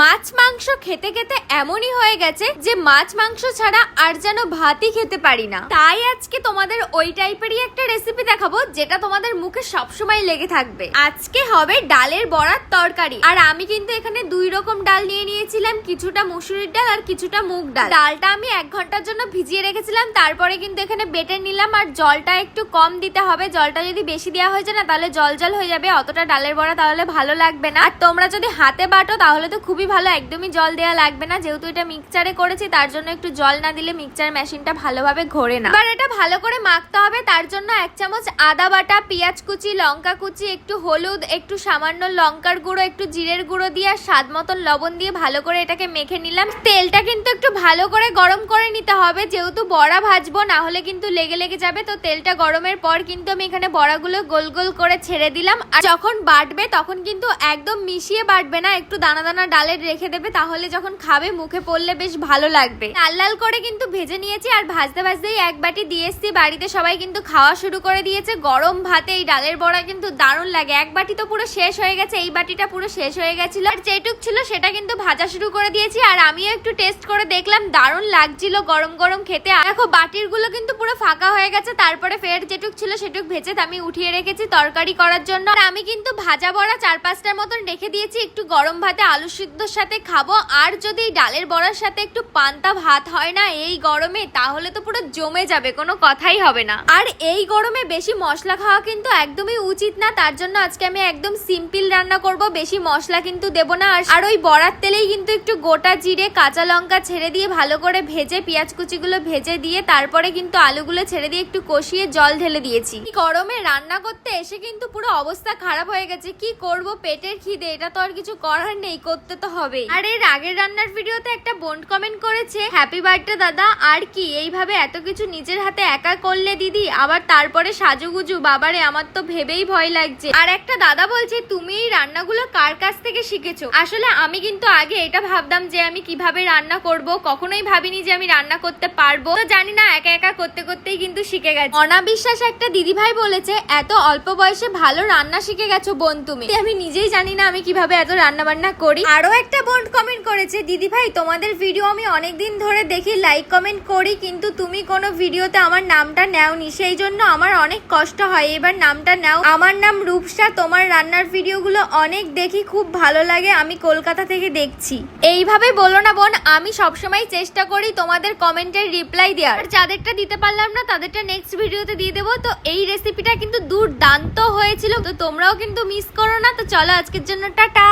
মাছ মাংস খেতে খেতে এমনই হয়ে গেছে যে মাছ মাংস ছাড়া আর যেন ভাতই খেতে পারি না। তাই আজকে তোমাদের ওই টাইপেরই একটা রেসিপি দেখাবো যেটা তোমাদের মুখে সবসময় লেগে থাকবে। আজকে হবে ডালের বড়ার তরকারি। আর আমি কিন্তু এখানে 2 রকম ডাল নিয়ে নিয়েছিলাম, কিছুটা মুসুরির ডাল আর কিছুটা মুগ ডাল। ডালটা আমি 1 ঘন্টার জন্য ভিজিয়ে রেখেছিলাম, তারপরে কিন্তু এখানে বেটে নিলাম। আর জলটা একটু কম দিতে হবে, জলটা যদি বেশি দেওয়া হয়ে যায় না তাহলে জল জল হয়ে যাবে, অতটা ডালের বড়া তাহলে ভালো লাগবে না। আর তোমরা যদি হাতে বাটো তাহলে তো খুবই ভালো, একদমই জল দেওয়া লাগবে না। যেহেতু এটা মিক্সচারে করেছি তার জন্য একটু জল না দিলে মিক্সচার মেশিনটা ভালোভাবে ঘোরে না। এবার এটা ভালো করে মাখতে হবে, তার জন্য 1 চামচ আদা বাটা, পেঁয়াজ কুচি, লঙ্কা কুচি, একটু হলুদ, একটু সামান্য লঙ্কার গুঁড়ো, একটু জিরের গুঁড়ো দিয়ে আর স্বাদ মতন লবণ দিয়ে ভালো করে এটাকে মেখে নিলাম। তেলটা কিন্তু একটু ভালো করে গরম করে নিতে হবে, যেহেতু বড়া ভাজবো, না হলে কিন্তু লেগে লেগে যাবে। তো তেলটা গরমের পর কিন্তু আমি এখানে বড়াগুলো গোল গোল করে ছেড়ে দিলাম। আর যখন বাটবে তখন কিন্তু একদম মিশিয়ে বাটবে না, একটু দানা দানা ডালের রেখে দেবে, তাহলে যখন খাবে মুখে পড়লে বেশ ভালো লাগবে। লাল লাল করে কিন্তু ভেজে নিয়েছি। আর ভাজতে ভাজতেই 1 বাটি দিয়ে এসছি, বাড়িতে সবাই কিন্তু খাওয়া শুরু করে দিয়েছে। গরম ভাতে এই ডালের বড়া কিন্তু দারুণ লাগে। 1 বাটি তো পুরো শেষ হয়ে গেছে, এই বাটিটা পুরো শেষ হয়ে গেছিল। আর যেটুক ছিল সেটা কিন্তু ভাজা শুরু করে দিয়েছি। আর আমিও একটু টেস্ট করে দেখলাম, দারুণ লাগছিল গরম গরম খেতে। দেখো বাটির গুলো কিন্তু পুরো ফাঁকা হয়ে গেছে। তারপরে ফের যেটুক ছিল সেটুক ভেজে আমি উঠিয়ে রেখেছি তরকারি করার জন্য। আর আমি কিন্তু ভাজা বড়া 4-5টার মতন রেখে দিয়েছি, একটু গরম ভাতে আলু সিদ্ধর সাথে খাবো। আর যদি ডালের বড়ার সাথে একটু পান্তা ভাত হয় না এই গরমে, তাহলে তো পুরো জমে যাবে, কোনো কথাই হবে না। আর এই গরমে বেশি মশলা খাওয়া কিন্তু একদমই উচিত না, তার জন্য আজকে আমি একদম সিম্পল রান্না করব, বেশি মশলা কিন্তু দেব না। আর ওই বড়ার তেলেই কিন্তু একটু গোটা জিরে, কাঁচা লঙ্কা ছেড়ে দিয়ে ভালো করে ভেজে, পেঁয়াজ কুচিগুলো ভেজে দিয়ে তারপরে কিন্তু আলুগুলো ছেড়ে দিয়ে একটু কষিয়ে জল ঢেলে দিয়েছি। গরমে রান্না করতে এসে কিন্তু পুরো অবস্থা খারাপ হয়ে গেছে, কি করব, পেটের খিদে, এটা তো আর কিছু করার নেই, করতে তো হবে। আর এর আগের রান্নার ভিডিওতে একটা বোন কমেন্ট করেছে, হ্যাপি বার্থডে দাদা, আর কি এইভাবে এত কিছু নিজের হাতে একা করলে দিদি, আবার তারপরে সাজুগুজু, বাবারে আমার তো ভেবেই ভয় লাগছে। আর একটা দাদা বলছে, তুমি এই রান্নাগুলো কার কাছ থেকে শিখেছো? আসলে আমি কিন্তু আগে এটা ভাবতাম যে আমি কিভাবে রান্না করব, কখনোই ভাবিনি যে আমি রান্না করতে পারবো। তো জানি না, একা একা করতে করতেই কিন্তু শিখে গেছি। অনাবিশ্বাস একটা দিদি ভাই বলেছে, এত অল্প বয়সে ভালো রান্না শিখে গেছো বোন তুমি। আমি নিজেই জানি না আমি কিভাবে এত রান্না বান্না করি। আরো একটা বোন কমেন্ট করেছে, দিদি ভাই তোমাদের ভিডিও আমি অনেকদিন ধরে দেখি, লাইক কমেন্ট করি, কিন্তু তুমি কোনো ভিডিওতে আমার নামটা নেওনি, সেই জন্য আমার অনেক কষ্ট হয়, এবার নামটা নাও। আমার নাম রূপসা, তোমার রান্নার ভিডিওগুলো অনেক দেখি, খুব ভালো লাগে, আমি কলকাতা থেকে দেখছি। এইভাবে বলো না বোন, আমি সবসময় চেষ্টা করি তোমাদের কমেন্টের রিপ্লাই দেওয়ার। যাদেরটা দিতে পারলাম না তাদেরটা নেক্সট ভিডিওতে দিয়ে দেবো। তো এই রেসিপিটা কিন্তু দুর্দান্ত হয়েছিল, তো তোমরাও কিন্তু মিস করো না। তো চলো আজকের জন্য টাটা।